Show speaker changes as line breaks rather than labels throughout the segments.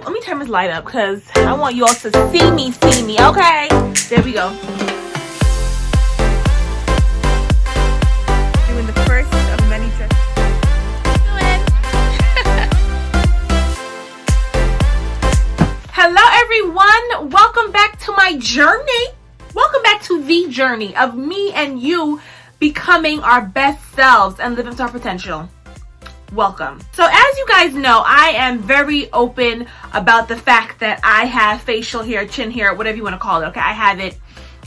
let me turn this light up because I want you all to see me, okay? There we go. Doing the first of many trips. Hello everyone, welcome back to my journey. Welcome back to the journey of me and you becoming our best selves and living to our potential. Welcome. So as you guys know, I am very open about the fact that I have facial hair, chin hair, whatever you want to call it. Okay, I have it.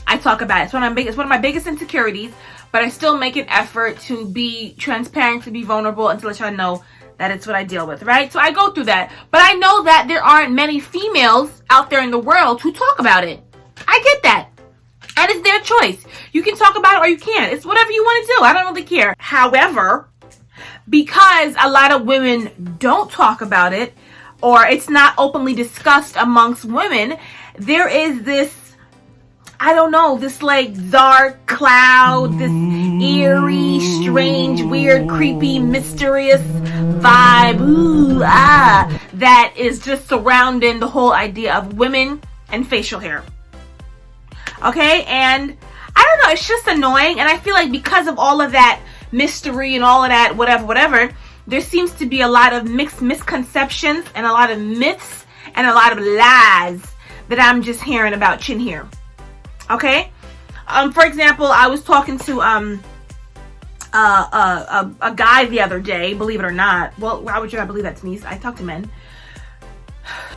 I talk about it. It's one of my biggest insecurities, but I still make an effort to be transparent, to be vulnerable, and to let y'all know that it's what I deal with, right? So I go through that. But I know that there aren't many females out there in the world who talk about it. I get that. And it's their choice. You can talk about it or you can't. It's whatever you want to do. I don't really care. However, because a lot of women don't talk about it, or it's not openly discussed amongst women, there is this, I don't know, this like dark cloud, this eerie, strange, weird, creepy, mysterious vibe, that is just surrounding the whole idea of women and facial hair. Okay, and I don't know, it's just annoying, and I feel like because of all of that mystery and all of that whatever, there seems to be a lot of mixed misconceptions and a lot of myths and a lot of lies that I'm just hearing about chin hair. Okay, for example, I was talking to a guy the other day, believe it or not. Well, why would you not believe that, Denise? I talk to men.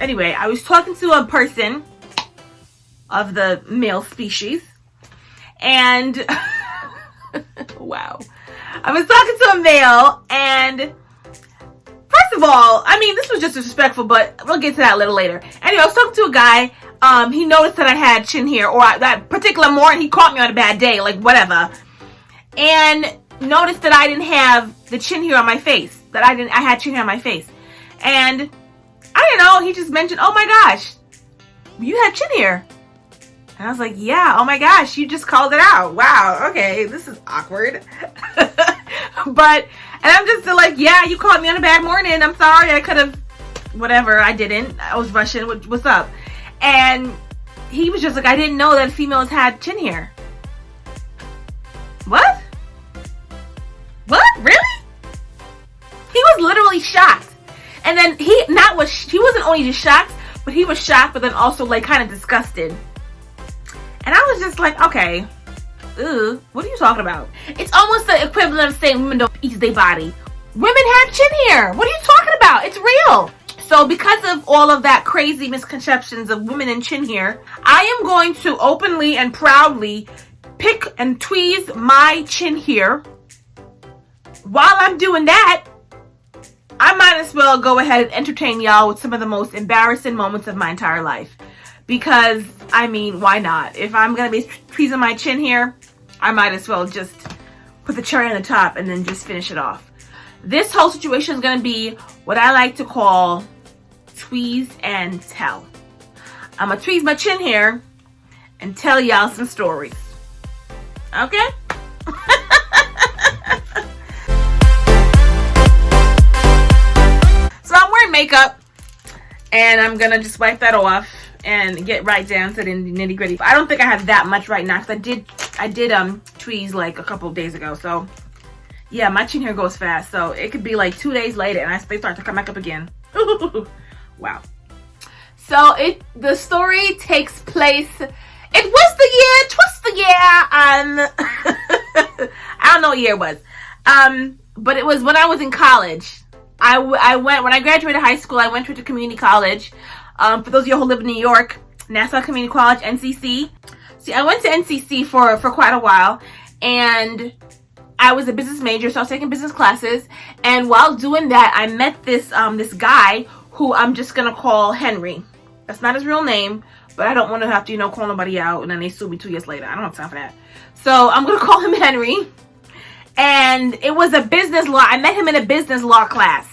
Anyway, I was talking to a person of the male species, and wow, I was talking to a male, and first of all, I mean, this was just disrespectful, but we'll get to that a little later. Anyway, I was talking to a guy. He noticed that I had chin hair, or that particular morning he caught me on a bad day, like whatever, and noticed that I didn't have the chin hair on my face. I had chin hair on my face, and I don't know. He just mentioned, "Oh my gosh, you had chin hair." And I was like, yeah, oh my gosh, you just called it out. Wow, okay, this is awkward. And I'm just like, yeah, you caught me on a bad morning. I'm sorry, I could have, whatever, I didn't. I was rushing, what's up? And he was just like, I didn't know that females had chin hair. What? What? Really? He was literally shocked. And then he wasn't only just shocked, but he was shocked, but then also like kind of disgusted. And I was just like, okay, what are you talking about? It's almost the equivalent of saying women don't eat their body. Women have chin hair. What are you talking about? It's real. So because of all of that crazy misconceptions of women and chin hair, I am going to openly and proudly pick and tweeze my chin hair. While I'm doing that, I might as well go ahead and entertain y'all with some of the most embarrassing moments of my entire life. Because, I mean, why not? If I'm going to be tweezing my chin hair, I might as well just put the cherry on the top and then just finish it off. This whole situation is going to be what I like to call Tweeze and Tell. I'm going to tweeze my chin hair and tell y'all some stories. Okay? So I'm wearing makeup, and I'm going to just wipe that off and get right down to the nitty gritty. I don't think I have that much right now, because I did tweeze like a couple of days ago. So yeah, my chin hair goes fast. So it could be like 2 days later and they start to come back up again. Wow. So the story takes place, it was the year, I don't know what year it was. But it was when I was in college. When I graduated high school, I went to a community college. For those of you who live in New York, Nassau Community College, NCC. See, I went to NCC for quite a while, and I was a business major, so I was taking business classes. And while doing that, I met this guy who I'm just gonna call Henry. That's not his real name, but I don't want to have to, call nobody out and then they sue me 2 years later. I don't have time for that. So I'm gonna call him Henry. And it was a business law. I met him in a business law class,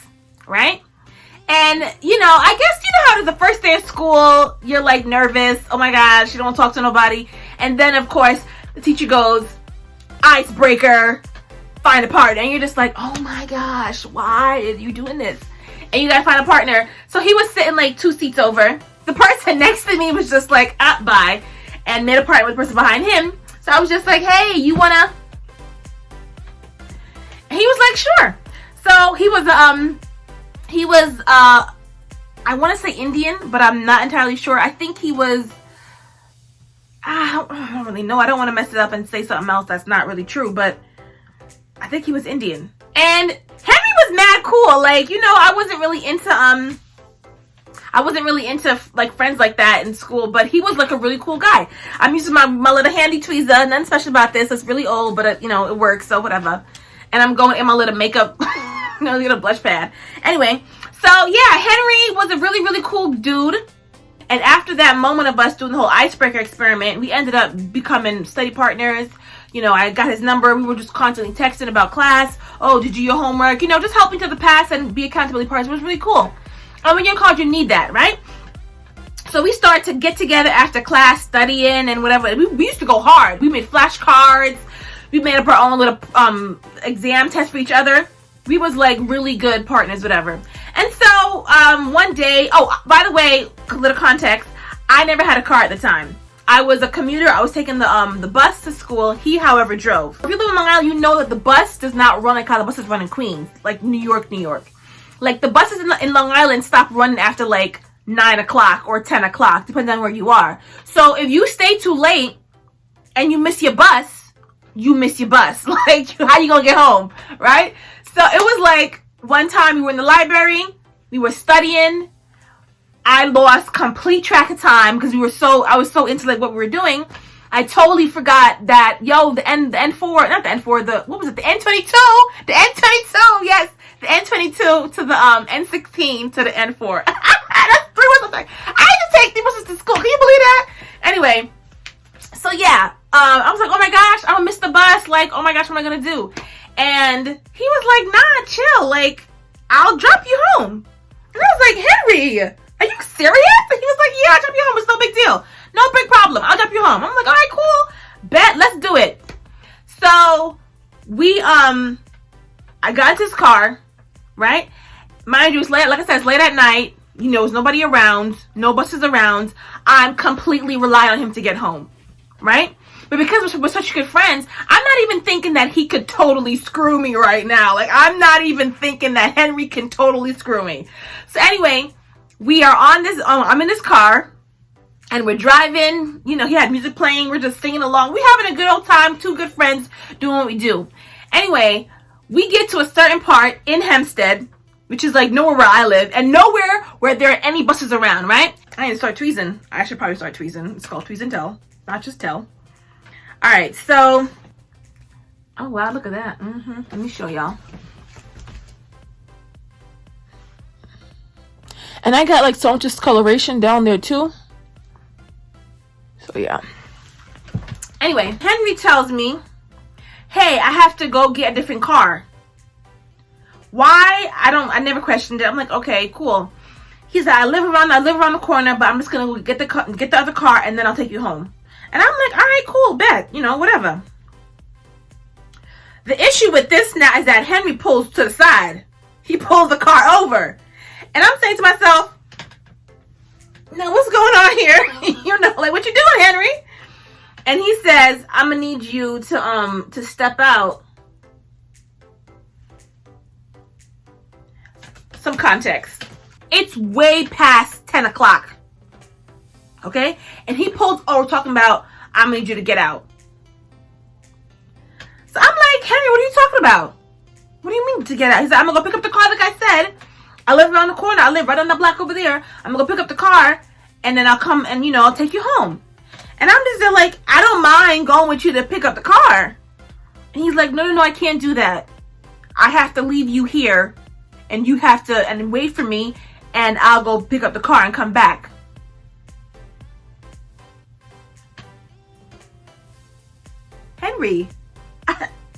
right? And, I guess, how the first day of school, you're like nervous. Oh my gosh, you don't want to talk to nobody. And then, of course, the teacher goes, icebreaker, find a partner. And you're just like, oh my gosh, why are you doing this? and you gotta find a partner. So he was sitting like 2 seats over. The person next to me was just like, bye, and made a partner with the person behind him. So I was just like, hey, you wanna? And he was like, sure. So he was I want to say Indian, but I'm not entirely sure. I think he was, I don't really know. I don't want to mess it up and say something else that's not really true, but I think he was Indian. And Henry was mad cool. Like, you know, I wasn't really into like friends like that in school, but he was like a really cool guy. I'm using my little handy tweezer, nothing special about this. It's really old, but you know, it works, so whatever. And I'm going in my little makeup, little blush pad. Anyway, so yeah, Henry was a really, really cool dude. And after that moment of us doing the whole icebreaker experiment, we ended up becoming study partners. You know, I got his number. We were just constantly texting about class. Oh, did you do your homework? You know, just helping to the pass and be accountability partners was really cool. And when you're in college, you need that, right? So we started to get together after class, studying and whatever. We used to go hard. We made flashcards. We made up our own little exam test for each other. We was like really good partners, whatever. And so one day, oh, by the way, a little context, I never had a car at the time. I was a commuter. I was taking the bus to school. He, however, drove. If you live in Long Island, you know that the bus does not run like how the buses run in Queens, like New York. Like the buses in Long Island stop running after like 9 o'clock or 10 o'clock, depending on where you are. So if you stay too late and you miss your bus, you miss your bus. Like, how you gonna get home, right? So it was like one time we were in the library, we were studying. I lost complete track of time because I was so into like what we were doing. I totally forgot that, the N4, not the N4, what was it? The N22, yes, the N22 to the N16 to the N4. That's 3 buses. I had to take 3 buses to school. Can you believe that? Anyway, so yeah, I was like, oh my gosh, I'm gonna miss the bus. Like, oh my gosh, what am I gonna do? And he was like, nah, chill. Like, I'll drop you home. And I was like, Henry, are you serious? And he was like, yeah, I'll drop you home. It's no big deal. No big problem. I'll drop you home. I'm like, all right, cool. Bet, let's do it. So we, I got into his car, right? Mind you, it's late, like I said, it's late at night. You know, there's nobody around, no buses around. I'm completely relying on him to get home, right? But because we're such good friends, I'm not even thinking that he could totally screw me right now. Like, I'm not even thinking that Henry can totally screw me. So anyway, we are on this, I'm in this car, and we're driving. You know, he had music playing. We're just singing along. We're having a good old time, 2 good friends doing what we do. Anyway, we get to a certain part in Hempstead, which is like nowhere where I live, and nowhere where there are any buses around, right? I need to start tweezing. I should probably start tweezing. It's called Tweeze Tell, not just tell. All right, so, oh wow, look at that. Let me show y'all. And I got like so much discoloration down there too. So yeah. Anyway, Henry tells me, hey, I have to go get a different car. Why? I never questioned it. I'm like, okay, cool. He's like, I live around the corner, but I'm just gonna go get the other car and then I'll take you home. And I'm like, all right, cool, bet, you know, whatever. The issue with this now is that Henry pulls to the side. He pulls the car over. And I'm saying to myself, now what's going on here? You know, like, what you doing, Henry? And he says, I'm gonna need you to step out. Some context. It's way past 10 o'clock. Okay? And he pulls over talking about, I'm gonna need you to get out. So I'm like, Henry, what are you talking about? What do you mean to get out? He said, I'm gonna go pick up the car like I said. I live around the corner. I live right on the block over there. I'm gonna go pick up the car and then I'll come and, you know, I'll take you home. And I'm just there like, I don't mind going with you to pick up the car. And he's like, no, I can't do that. I have to leave you here and you have to and wait for me and I'll go pick up the car and come back. Henry,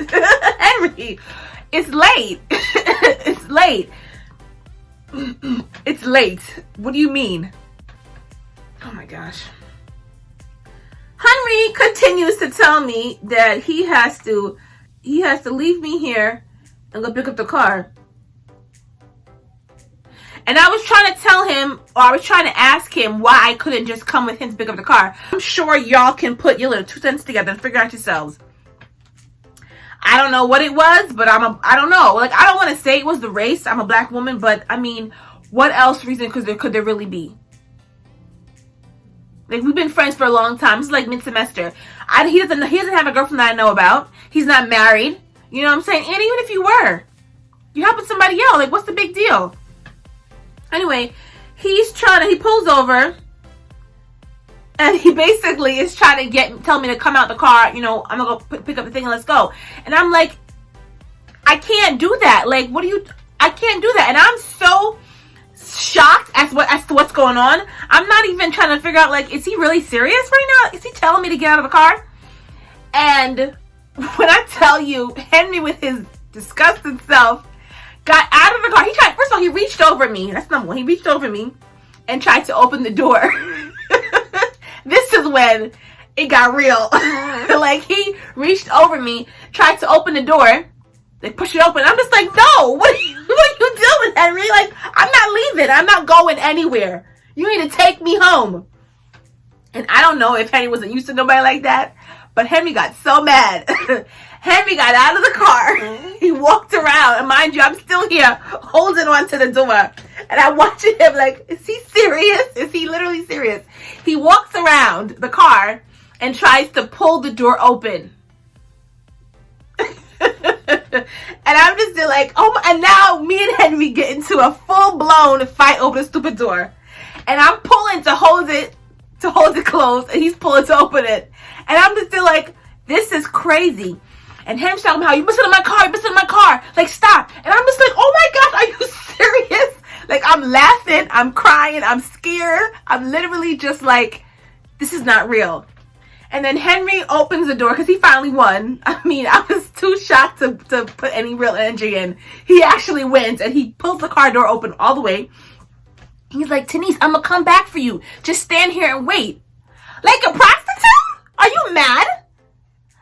Henry, it's late. It's late. It's late. What do you mean? Oh my gosh. Henry continues to tell me that he has to leave me here and go pick up the car. And I was trying to tell him, or I was trying to ask him why I couldn't just come with him to pick up the car. I'm sure y'all can put your little 2 cents together and figure out yourselves. I don't know what it was, but I don't know. Like, I don't want to say it was the race. I'm a black woman, but I mean, what else reason could there really be? Like, we've been friends for a long time. It's like mid-semester. He doesn't have a girlfriend that I know about. He's not married. You know what I'm saying? And even if you were, you're helping somebody else. Like, what's the big deal? Anyway, he pulls over, and he basically is trying to tell me to come out the car. You know, I'm gonna go pick up the thing and let's go. And I'm like, I can't do that. Like, I can't do that. And I'm so shocked as to what's going on. I'm not even trying to figure out, like, is he really serious right now? Is he telling me to get out of the car? And when I tell you, Henry with his disgusting self got out of the car. First of all, he reached over me. That's number one. He reached over me and tried to open the door. This is when it got real. Like, he reached over me, tried to open the door, they push it open. I'm just like, no, what are you doing, Henry? Like, I'm not leaving. I'm not going anywhere. You need to take me home. And I don't know if Henry wasn't used to nobody like that, but Henry got so mad. Henry got out of the car. He walked around, and mind you, I'm still here holding on to the door. And I'm watching him like, is he serious? Is he literally serious? He walks around the car and tries to pull the door open. And I'm just like, oh my, and now me and Henry get into a full-blown fight over the stupid door. And I'm pulling to hold it closed, and he's pulling to open it. And I'm just like, this is crazy. And Henry's talking about, you missing in my car, like, stop. And I'm just like, oh my gosh, are you serious? Like, I'm laughing, I'm crying, I'm scared. I'm literally just like, this is not real. And then Henry opens the door because he finally won. I mean, I was too shocked to put any real energy in. He actually wins, and he pulls the car door open all the way. He's like, Denise, I'm going to come back for you. Just stand here and wait. Like a prostitute? Are you mad?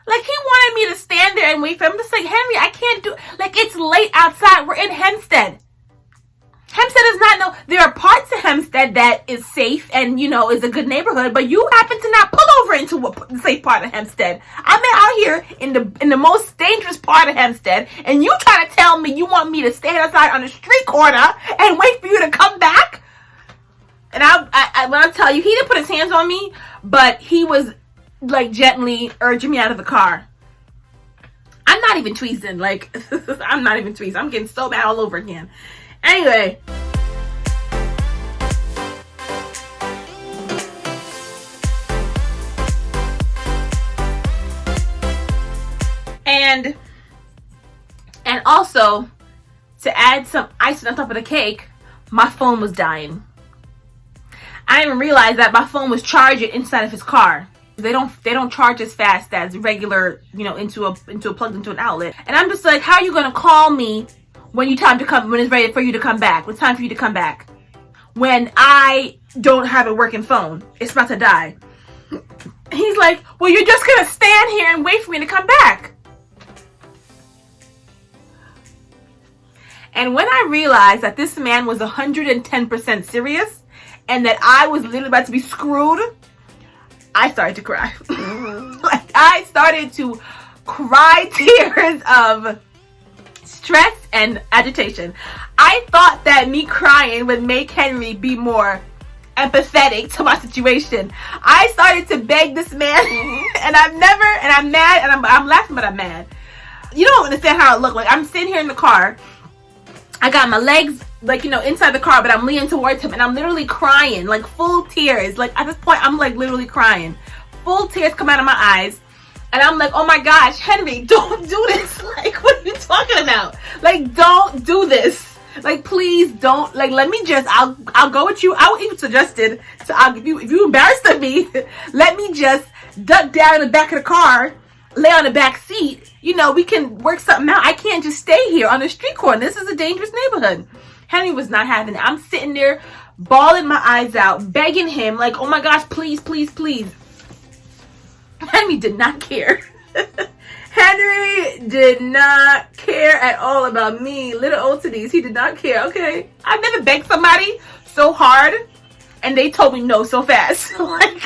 Like, he wanted me to stand there and wait for him. I'm just like, Henry, I can't do... Like, it's late outside. We're in Hempstead. Hempstead is not... No, there are parts of Hempstead that is safe and, you know, is a good neighborhood, but you happen to not pull over into the safe part of Hempstead. I'm out here in the most dangerous part of Hempstead, and you try to tell me you want me to stand outside on the street corner and wait for you to come back? And when I tell you, he didn't put his hands on me, but he was, like, gently urging me out of the car. I'm not even tweezing. Like, I'm not even tweezing. I'm getting so mad all over again. Anyway. And also, to add some icing on top of the cake, my phone was dying. I didn't even realize that my phone was charging inside of his car. They don't charge as fast as regular, you know, into a plugged into an outlet. And I'm just like, how are you gonna call me when it's ready for you to come back? When it's time for you to come back? When I don't have a working phone. It's about to die. He's like, well, you're just gonna stand here and wait for me to come back. And when I realized that this man was 110% serious and that I was literally about to be screwed, I started to cry. Like, I started to cry tears of stress and agitation. I thought that me crying would make Henry be more empathetic to my situation. I started to beg this man, and I'm mad, and I'm laughing, but I'm mad. You don't understand how it looked. Like, I'm sitting here in the car. I got my legs, like, you know, inside the car, but I'm leaning towards him, and I'm literally crying, like, full tears. Like, at this point, I'm, like, literally crying. Full tears come out of my eyes, and I'm like, oh my gosh, Henry, don't do this. Like, what are you talking about? Like, don't do this. Like, please don't. Like, let me just, I'll go with you. I would even suggested, if you embarrassed me, let me just duck down in the back of the car, lay on the back seat. You know, we can work something out. I can't just stay here on the street corner. This is a dangerous neighborhood. Henry was not having it. I'm sitting there, bawling my eyes out, begging him, like, oh my gosh, please, please, please. Henry did not care. Henry did not care at all about me. Little old titties. He did not care, okay? I've never begged somebody so hard and they told me no so fast. Like,